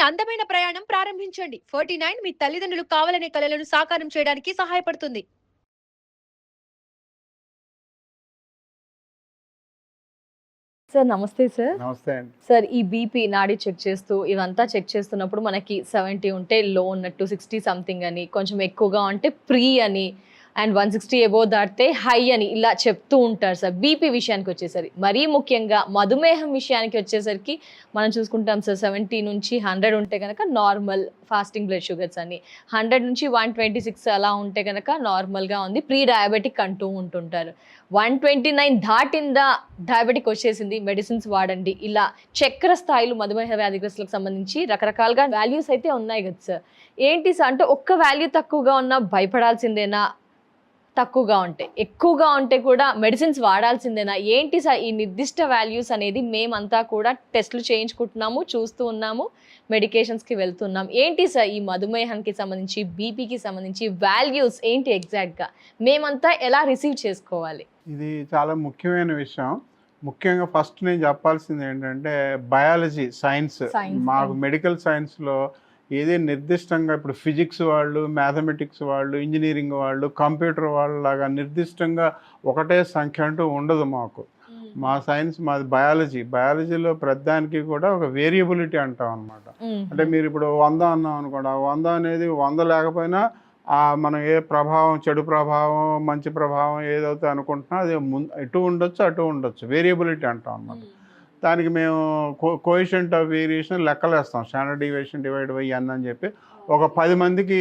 అందమైన ప్రయాణం ప్రారంభించండి. 49 మీ తల్లిదండ్రులు కావాలనే కలలను సాకారం చేయడానికి సహాయపడుతుంది. సార్ నమస్తే సార్. నమస్తే అండి. సార్ ఈ బీపీ నాడి చెక్ చేస్తూ ఇవంతా చెక్ చేస్తున్నప్పుడు మనకి 70 ఉంటే లో ఉన్నట్టు, 60 సంథింగ్ అని, కొంచెం ఎక్కువగా ఉంటే ప్రీ అని, అండ్ 160 అబోవ్ దాటితే హై అని ఇలా చెప్తూ ఉంటారు సార్. బీపీ విషయానికి వచ్చేసరికి, మరీ ముఖ్యంగా మధుమేహం విషయానికి వచ్చేసరికి మనం చూసుకుంటాం సార్, 70 నుంచి 100 ఉంటే కనుక నార్మల్ ఫాస్టింగ్ బ్లడ్ షుగర్స్ అని, 100 నుంచి 126 అలా ఉంటే కనుక నార్మల్గా ఉంది, ప్రీ డయాబెటిక్ అంటూ ఉంటుంటారు. 129 దాటిందా డయాబెటిక్ వచ్చేసింది, మెడిసిన్స్ వాడండి, ఇలా చక్కెర స్థాయిలు మధుమేహ వ్యాధిగ్రస్తులకు సంబంధించి రకరకాలుగా వాల్యూస్ అయితే ఉన్నాయి కదా సార్. ఏంటి సార్ అంటే ఒక్క వాల్యూ తక్కువగా ఉన్నా భయపడాల్సిందేనా, తక్కువగా ఉంటే ఎక్కువగా ఉంటే కూడా మెడిసిన్స్ వాడాల్సిందేనా, ఏంటి సార్ ఈ నిర్దిష్ట వాల్యూస్ అనేది? మేమంతా కూడా టెస్టులు చేయించుకుంటున్నాము, చూస్తూ ఉన్నాము, మెడికేషన్స్కి వెళ్తున్నాం. ఏంటి సార్ ఈ మధుమేహానికి సంబంధించి, బీపీకి సంబంధించి వాల్యూస్ ఏంటి ఎగ్జాక్ట్గా, మేమంతా ఎలా రిసీవ్ చేసుకోవాలి? ఇది చాలా ముఖ్యమైన విషయం. ముఖ్యంగా ఫస్ట్ నేను చెప్పాల్సింది ఏంటంటే బయాలజీ సైన్స్. మాకు మెడికల్ సైన్స్లో ఏదే నిర్దిష్టంగా ఇప్పుడు ఫిజిక్స్ వాళ్ళు, మ్యాథమెటిక్స్ వాళ్ళు, ఇంజనీరింగ్ వాళ్ళు, కంప్యూటర్ వాళ్ళలాగా నిర్దిష్టంగా ఒకటే సంఖ్య అంటూ ఉండదు మాకు. మా సైన్స్ మాది బయాలజీలో ప్రతిదానికి కూడా ఒక వేరియబిలిటీ అంటాం అనమాట. అంటే మీరు ఇప్పుడు 100 అన్నాం అనుకోండి, ఆ 100 అనేది 100 లేకపోయినా మనం ఏ ప్రభావం, చెడు ప్రభావం, మంచి ప్రభావం ఏదైతే అనుకుంటున్నా అది ఇటు ఉండొచ్చు అటు ఉండొచ్చు, వేరియబిలిటీ అంటాం అనమాట. దానికి మేము కోఎఫిషియంట్ ఆఫ్ వేరియేషన్ లెక్కలేస్తాం, standard deviation divide by n అని చెప్పి. ఒక 10 మందికి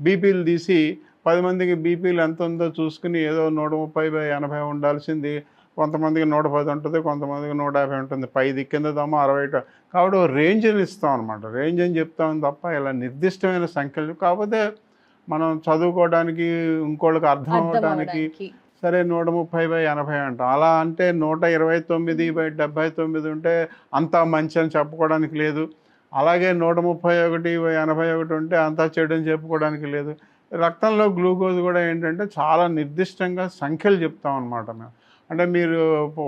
బీపీలు తీసి 10 మందికి బీపీలు ఎంత ఉందో చూసుకుని ఏదో 130/80 ఉండాల్సింది కొంతమందికి 110 ఉంటుంది, కొంతమందికి 150 ఉంటుంది, పైది కిందదేమో 60. కాబట్టి రేంజ్ని ఇస్తాం అనమాట. రేంజ్ అని చెప్తాం తప్ప ఇలా నిర్దిష్టమైన సంఖ్యలు. కాకపోతే మనం చదువుకోవడానికి, ఇంకోళ్ళకి అర్థం అవ్వడానికి సరే 130/80 అంటాం. అలా అంటే 129/79 ఉంటే అంతా మంచి అని చెప్పుకోవడానికి లేదు. అలాగే 131/81 ఉంటే అంతా చెడు అని చెప్పుకోవడానికి లేదు. రక్తంలో గ్లూకోజ్ కూడా ఏంటంటే చాలా నిర్దిష్టంగా సంఖ్యలు చెప్తాం అనమాట మేము. అంటే మీరు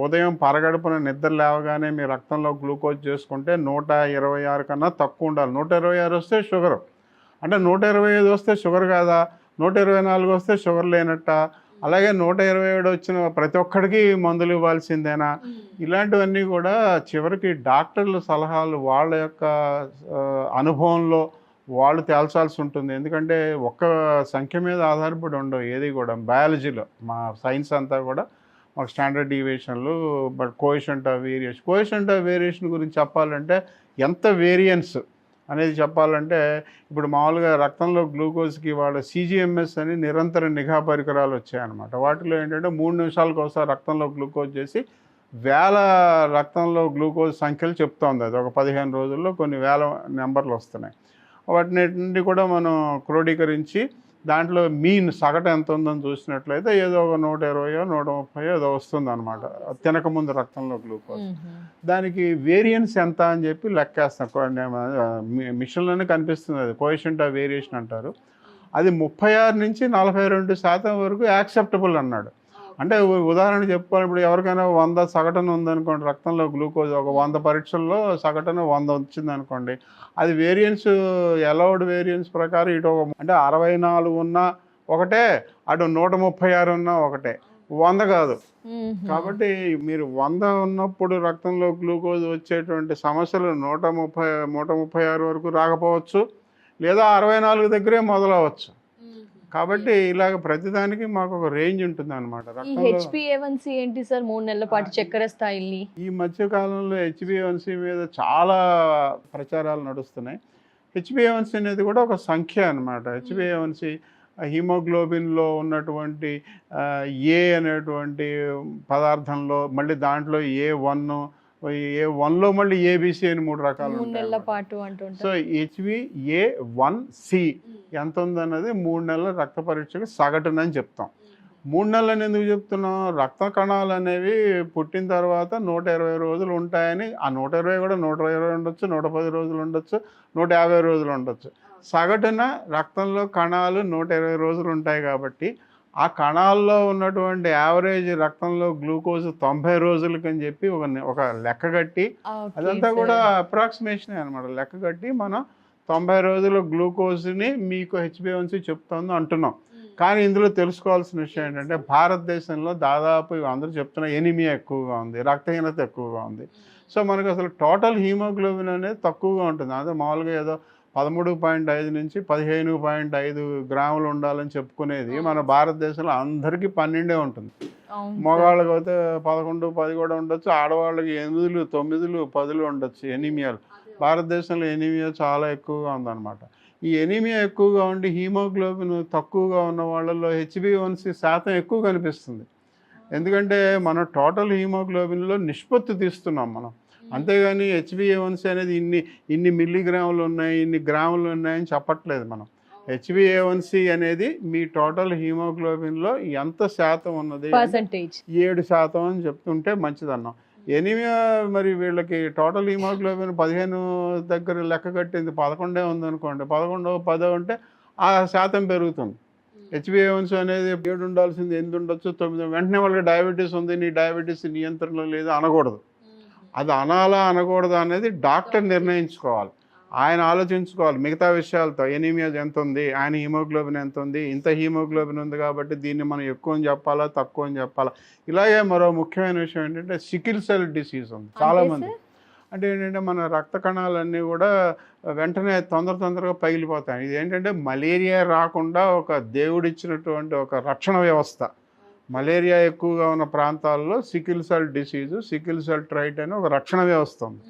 ఉదయం పరగడుపున నిద్ర లేవగానే మీ రక్తంలో గ్లూకోజ్ చేసుకుంటే 126 కన్నా తక్కువ ఉండాలి. 126 వస్తే షుగరు. అంటే 125 వస్తే షుగర్ కాదా, 124 వస్తే షుగర్ లేనట్ట, అలాగే 127 వచ్చిన ప్రతి ఒక్కడికి మందులు ఇవ్వాల్సిందేనా? ఇలాంటివన్నీ కూడా చివరికి డాక్టర్ల సలహాలు వాళ్ళ యొక్క అనుభవంలో వాళ్ళు తేల్చాల్సి ఉంటుంది. ఎందుకంటే ఒక్క సంఖ్య మీద ఆధారపడి ఉండవు ఏది కూడా. బయాలజీలో మా సైన్స్ అంతా కూడా మాకు స్టాండర్డ్ డీవియేషన్లు, బట్ కోఎఫిషియంట్ ఆఫ్ వేరియేషన్ గురించి చెప్పాలంటే ఎంత వేరియన్స్ అనేది చెప్పాలంటే, ఇప్పుడు మామూలుగా రక్తంలో గ్లూకోజ్కి వాళ్ళ CGMS అని నిరంతర నిఘా పరికరాలు వచ్చాయన్నమాట. వాటిలో ఏంటంటే 3 నిమిషాలకు ఒకసారి రక్తంలో గ్లూకోజ్ చేసి వేల రక్తంలో గ్లూకోజ్ సంఖ్యలు చెప్తోంది. అది ఒక 15 రోజుల్లో కొన్ని వేల నెంబర్లు వస్తున్నాయి. వాటిని కూడా మనం క్రోడీకరించి దాంట్లో మీన్ సగటు ఎంత ఉందని చూసినట్లయితే ఏదో ఒక 120 130 ఏదో వస్తుంది అనమాట తినకముందు రక్తంలో గ్లూకోజ్. దానికి వేరియన్స్ ఎంత అని చెప్పి లెక్కేస్తాం. మిషన్లోనే కనిపిస్తుంది, అది కోఎఫిషియంట్ ఆఫ్ వేరియేషన్ అంటారు. అది 36 నుంచి 42% వరకు యాక్సెప్టబుల్ అన్నాడు. అంటే ఉదాహరణ చెప్పుకోవాలి, ఇప్పుడు ఎవరికైనా 100 సగటున ఉందనుకోండి రక్తంలో గ్లూకోజ్, ఒక 100 పరీక్షల్లో సగటున 100 వచ్చిందనుకోండి, అది వేరియన్స్ అలౌడ్ వేరియన్స్ ప్రకారం ఇటు అంటే 64 ఉన్నా ఒకటే, అటు 136 ఉన్నా ఒకటే, 100 కాదు. కాబట్టి మీరు 100 ఉన్నప్పుడు రక్తంలో గ్లూకోజ్ వచ్చేటువంటి సమస్యలు 136 వరకు రాకపోవచ్చు, లేదా 64 దగ్గరే మొదలవచ్చు. కాబట్టి ఇలాగ ప్రతిదానికి మాకు ఒక రేంజ్ ఉంటుంది అనమాట. HbA1c ఏంటి సార్ 3 నెలల పాటు చక్కెర స్థాయిల్ని? ఈ మధ్య కాలంలో HbA1c మీద చాలా ప్రచారాలు నడుస్తున్నాయి. HbA1c అనేది కూడా ఒక సంఖ్య అనమాట. HbA1c హీమోగ్లోబిన్లో ఉన్నటువంటి A అనేటువంటి పదార్థంలో, మళ్ళీ దాంట్లో A1లో మళ్ళీ ABC అని 3 రకాలు ఉంటాయి. సో HbA1c ఎంత ఉందన్నది 3 నెలల రక్త పరీక్షకు సగటునని చెప్తాం. 3 నెలలని ఎందుకు చెప్తున్నాం? రక్త కణాలు అనేవి పుట్టిన తర్వాత 120 రోజులు ఉంటాయని. ఆ 120 కూడా 120 ఉండొచ్చు, 110 రోజులు ఉండొచ్చు, 150 రోజులు ఉండొచ్చు. సగటున రక్తంలో కణాలు 120 రోజులు ఉంటాయి. కాబట్టి ఆ కణాల్లో ఉన్నటువంటి యావరేజ్ రక్తంలో గ్లూకోజ్ 90 రోజులకి అని చెప్పి ఒక లెక్క కట్టి, అదంతా కూడా అప్రాక్సిమేషన్ అనమాట. లెక్క కట్టి మనం 90 రోజుల గ్లూకోజ్ని మీకు HbA1c చెప్తుంది అంటున్నాం. కానీ ఇందులో తెలుసుకోవాల్సిన విషయం ఏంటంటే భారతదేశంలో దాదాపు అందరూ చెప్తున్న ఎనిమియా ఎక్కువగా ఉంది, రక్తహీనత ఎక్కువగా ఉంది. సో మనకు అసలు టోటల్ హీమోగ్లోబిన్ అనేది తక్కువగా ఉంటుంది. అదే మామూలుగా ఏదో 13.5 నుంచి 15.5 గ్రాములు ఉండాలని చెప్పుకునేది మన భారతదేశంలో అందరికీ 12 ఉంటుంది. మగవాళ్ళకి అయితే 11, 10 కూడా ఉండొచ్చు, ఆడవాళ్ళకి 8, 9, 10 ఉండొచ్చు ఎనీమియాలు. భారతదేశంలో ఎనీమియా చాలా ఎక్కువగా ఉందన్నమాట. ఈ ఎనీమియా ఎక్కువగా ఉండి హీమోగ్లోబిన్ తక్కువగా ఉన్న వాళ్ళల్లో HbA1c శాతం ఎక్కువ కనిపిస్తుంది. ఎందుకంటే మనం టోటల్ హీమోగ్లోబిన్లో నిష్పత్తి తీస్తున్నాం మనం, అంతేగాని HbA1c అనేది ఇన్ని మిల్లీగ్రాములు ఉన్నాయి, ఇన్ని గ్రాములు ఉన్నాయని చెప్పట్లేదు మనం. HbA1c అనేది మీ టోటల్ హీమోగ్లోబిన్లో ఎంత శాతం ఉన్నది, 7% అని చెప్తుంటే మంచిదన్నాం. ఎనీమియా మరి వీళ్ళకి టోటల్ హీమోగ్లోబిన్ 15 దగ్గర లెక్క కట్టింది 11 ఉందనుకోండి, 11, 10 ఉంటే ఆ శాతం పెరుగుతుంది. HbA1c అనేది 7 ఉండాల్సింది 8 ఉండొచ్చు, 9. వెంటనే వాళ్ళకి డయాబెటీస్ ఉంది, నీ డయాబెటీస్ నియంత్రణలో లేదు అనకూడదు. అది అనాలా అనకూడదు అనేది డాక్టర్ నిర్ణయించుకోవాలి. ఆయన ఆలోచించుకోవాలి మిగతా విషయాలతో. ఎనీమియా ఎంత ఉంది, ఆయన హీమోగ్లోబిన్ ఎంత ఉంది, ఇంత హీమోగ్లోబిన్ ఉంది కాబట్టి దీన్ని మనం ఎక్కువ అని చెప్పాలా, తక్కువ అని చెప్పాలా. ఇలాగే మరో ముఖ్యమైన విషయం ఏంటంటే సికిల్ సెల్ డిసీజ్ ఉంది చాలామంది. అంటే ఏంటంటే మన రక్త కణాలన్నీ కూడా వెంటనే తొందరగా పగిలిపోతాయి. ఇది ఏంటంటే మలేరియా రాకుండా ఒక దేవుడిచ్చినటువంటి ఒక రక్షణ వ్యవస్థ. మలేరియా ఎక్కువగా ఉన్న ప్రాంతాల్లో sickle cell disease, sickle cell trait అని ఒక రక్షణ వ్యవస్థ ఉంది.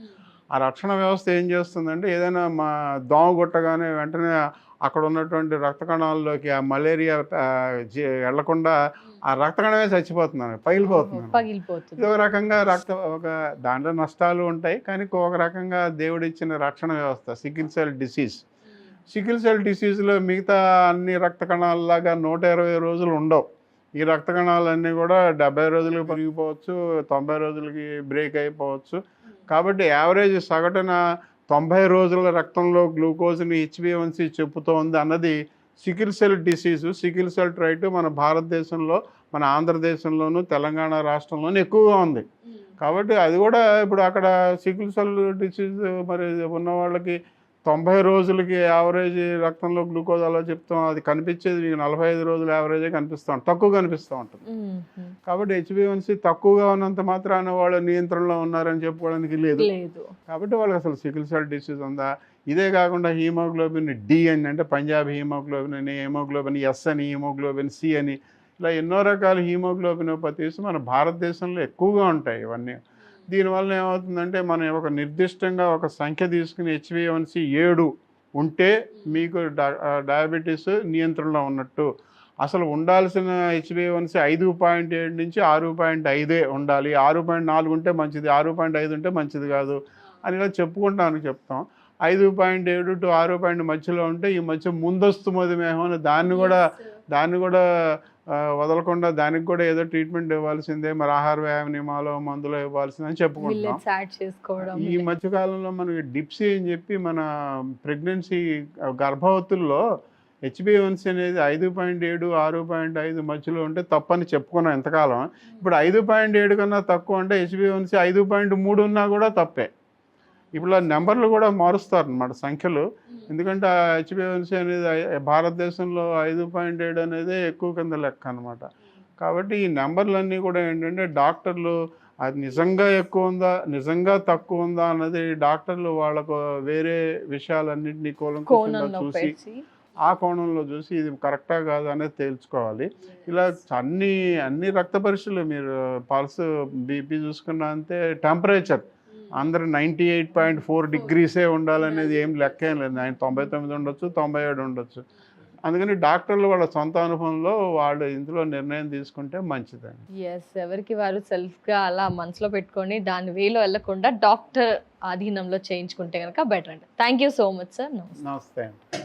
ఆ రక్షణ వ్యవస్థ ఏం చేస్తుందంటే ఏదైనా దోమ కొట్టగానే వెంటనే అక్కడ ఉన్నటువంటి రక్త కణాల్లోకి ఆ మలేరియా వెళ్లకుండా ఆ రక్త కణమే చచ్చిపోతున్నాను, పగిలిపోతుంది. ఇది ఒక రకంగా ఒక దాంట్లో నష్టాలు ఉంటాయి, కానీ ఒక రకంగా దేవుడిచ్చిన రక్షణ వ్యవస్థ sickle cell disease. Sickle cell డిసీజ్లో మిగతా అన్ని రక్త కణాలలాగా 120 రోజులు ఉండవు. ఈ రక్త కణాలన్నీ కూడా 70 రోజులకి పెరిగిపోవచ్చు, 90 రోజులకి బ్రేక్ అయిపోవచ్చు. కాబట్టి యావరేజ్ సగటున 90 రోజుల రక్తంలో గ్లూకోజ్ని HbA1c చెప్పుతోంది అన్నది sickle cell disease, sickle cell trait మన భారతదేశంలో, మన ఆంధ్రదేశంలోను, తెలంగాణ రాష్ట్రంలోనూ ఎక్కువగా ఉంది. కాబట్టి అది కూడా ఇప్పుడు అక్కడ సికిల్ సెల్ డిసీజ్ మరి ఉన్న వాళ్ళకి 90 రోజులకి యావరేజ్ రక్తంలో గ్లూకోజ్ అలా చెప్తాం, అది కనిపించేది మీకు 45 రోజులు యావరేజే కనిపిస్తాం, తక్కువ కనిపిస్తూ ఉంటుంది. కాబట్టి HbA1c తక్కువగా ఉన్నంత మాత్రాన వాళ్ళు నియంత్రణలో ఉన్నారని చెప్పుకోవడానికి లేదు. కాబట్టి వాళ్ళకి అసలు సికిల్ సెల్ డిసీజ్ ఉందా. ఇదే కాకుండా హీమోగ్లోబిన్ D అని, అంటే పంజాబ్ హీమోగ్లోబిన్ అని, హీమోగ్లోబిన్ S అని, హీమోగ్లోబిన్ C అని, ఇలా ఎన్నో రకాల హీమోగ్లోబినోపతీస్ మన భారతదేశంలో ఎక్కువగా ఉంటాయి. ఇవన్నీ దీనివల్ల ఏమవుతుందంటే మనం ఒక నిర్దిష్టంగా ఒక సంఖ్య తీసుకుని HbA1c 7 ఉంటే మీకు డయాబెటీస్ నియంత్రణలో ఉన్నట్టు. అసలు ఉండాల్సిన HbA1c 5.7 నుంచి 6.5 ఉండాలి, 6.4 ఉంటే మంచిది, 6.5 ఉంటే మంచిది కాదు అని ఇలా చెప్తాం. 5.7 to 6 మధ్యలో ఉంటే ఈ మధ్య ముందస్తు మధుమేహం అని దాన్ని కూడా వదలకుండా దానికి కూడా ఏదో ట్రీట్మెంట్ ఇవ్వాల్సిందే, మరి ఆహార వ్యాయామ నియమాలు, మందులు ఇవ్వాల్సిందని చెప్పుకుంటున్నాం. ఈ మధ్యకాలంలో మనకి డిప్సీ అని చెప్పి మన ప్రెగ్నెన్సీ గర్భవతుల్లో HbA1c అనేది 5.7, 6.5 మధ్యలో ఉంటే తప్పని చెప్పుకున్నాం ఎంతకాలం. ఇప్పుడు 5.7 కన్నా తక్కువ అంటే HbA1c 5.3 ఉన్నా కూడా తప్పే. ఇప్పుడు ఆ నెంబర్లు కూడా మారుస్తారు అన్నమాట, సంఖ్యలు. ఎందుకంటే HbA1c అనేది భారతదేశంలో 5.7 అనేది ఎక్కువ కింద లెక్క అనమాట. కాబట్టి ఈ నెంబర్లన్నీ కూడా ఏంటంటే డాక్టర్లు అది నిజంగా ఎక్కువ ఉందా, నిజంగా తక్కువ ఉందా అన్నది డాక్టర్లు వాళ్ళకు వేరే విషయాలన్నింటినీ కూలంకషంగా చూసి ఆ కోణంలో చూసి ఇది కరెక్టా కాదు అనేది తేల్చుకోవాలి. ఇలా అన్ని రక్త పరీక్షలు, మీరు పల్స్, బీపీ చూసుకున్నా అంతే, టెంపరేచర్ అందరూ 98.4 degrees ఉండాలనేది ఏం లెక్కేం లేదు. 99 ఉండొచ్చు, 97 ఉండొచ్చు. అందుకని డాక్టర్లు వాళ్ళ సొంత అనుభవంలో వాళ్ళు ఇందులో నిర్ణయం తీసుకుంటే మంచిదండి. ఎవరికి వారు సెల్ఫ్గా అలా మనసులో పెట్టుకొని దాని వేలో వెళ్ళకుండా డాక్టర్ ఆధీనంలో చేయించుకుంటే కనుక బెటర్ అండి. Thank you so much sir. నమస్తే అండి.